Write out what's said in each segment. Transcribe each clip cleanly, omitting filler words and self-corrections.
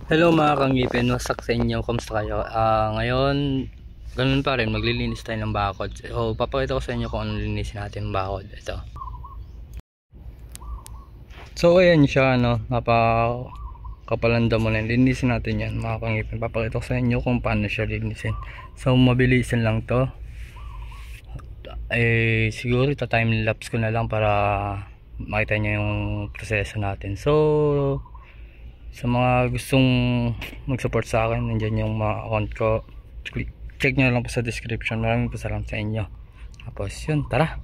Hello mga kangipin, wasak sa inyo, kamusta kayo? Ngayon, ganun pa rin, maglilinis tayo ng bakod. So, papakita ko sa inyo kung ano linisin natin ng bakod. Ito. So, ayan siya, napakapalan mo na. Linisin natin yan mga kangipin. Papakita ko sa inyo kung paano siya linisin. So, mabilisan lang to. Siguro ito time lapse ko na lang para makita nyo yung proseso natin. So, sa mga gustong mag-support sa akin, nandiyan yung mga account ko. Check nyo lang po sa description. Maraming salamat sa inyo. Tapos yun, tara.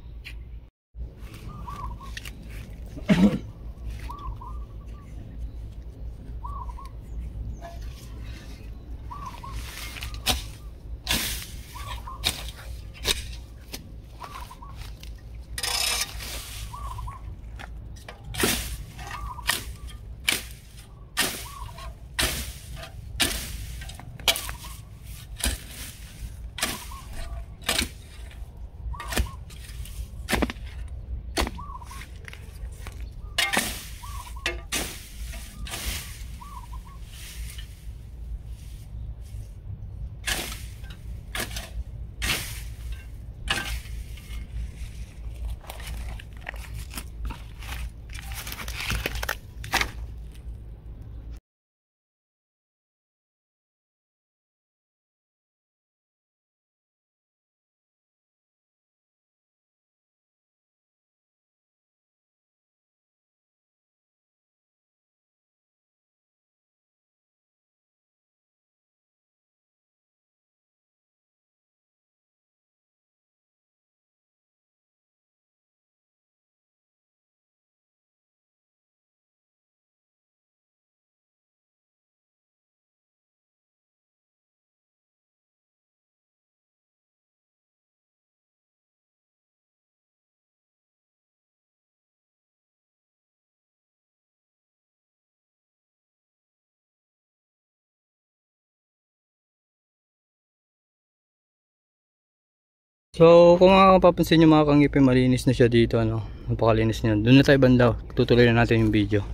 So, kung makapapansin nyo mga kangipin, malinis na siya dito, napakalinis niya. Doon na tayo banda, tutuloy na natin yung video.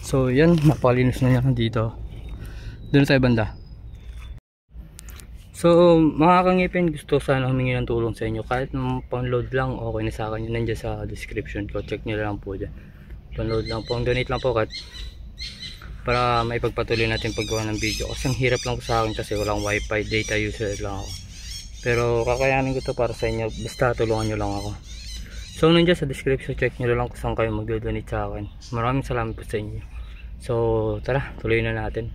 So, yan, napakalinis na niya dito. Doon na tayo banda. So, mga kangipin, gusto sana humingi ng tulong sa inyo. Kahit pang-load lang, okay na sa akin. Yun nandiyan sa description ko. Check nyo lang po dyan. Pang-load lang po, donate lang po kahit para may pagpatuloy natin paggawa ng video. Kasi ang hirap lang po sa akin kasi walang wifi, data user lang ako. Pero kakayanin ko to para sa inyo, basta tulungan nyo lang ako. So nandiyan sa description, check nyo lang kung saan kayo mag-donate sa akin. Maraming salamat po sa inyo. So tara, tuloy na natin.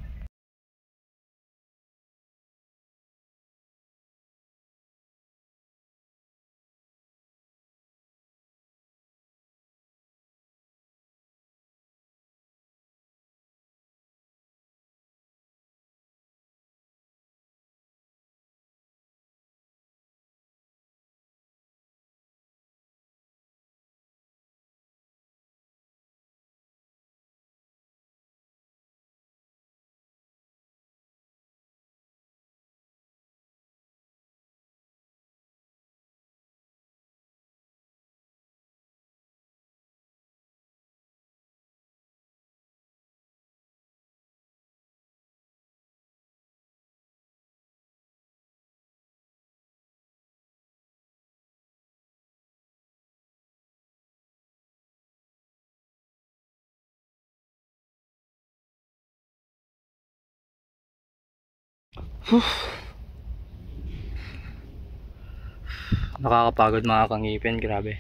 Nakakapagod mga kangipin, grabe.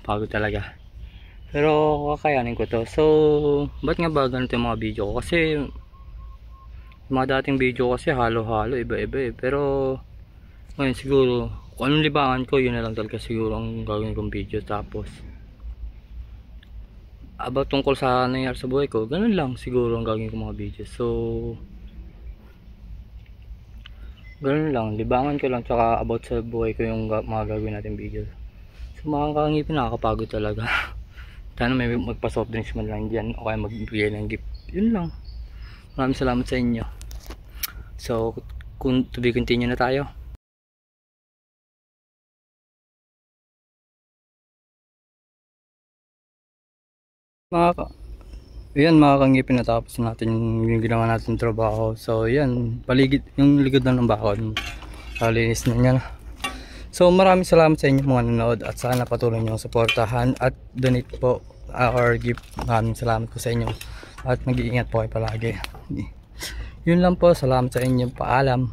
Pagod talaga. Pero kakayanin ko to. So ba't nga ba ganito yung mga video ko? Kasi yung mga dating video kasi halo-halo, iba-iba eh. Pero ngayon siguro kung anong libangan ko, yun na lang talaga siguro ang gagawin kong video. Tapos about tungkol sa nangyari sa buhay ko, ganun lang siguro ang gagawin kong mga video. So ganun lang, libangan ko lang, tsaka about sa buhay ko yung mga gagawin natin video. So mga kangipin, nakakapagod talaga. Sana may magpa soft drinks man lang dyan o kaya magbigay ng gift, yun lang. Maraming salamat sa inyo. So kung to be continue na tayo. Mga Ayan mga kangipin, natapos natin yung ginawa natin trabaho. So yan, paligid, yung likod na ng bakod, kalinis na niya. So maraming salamat sa inyo mga nanood at sana patuloy nyo suportahan at donate po or give. Maraming salamat po sa inyo at mag-iingat po kayo palagi. Yun lang po, salamat sa inyo, paalam.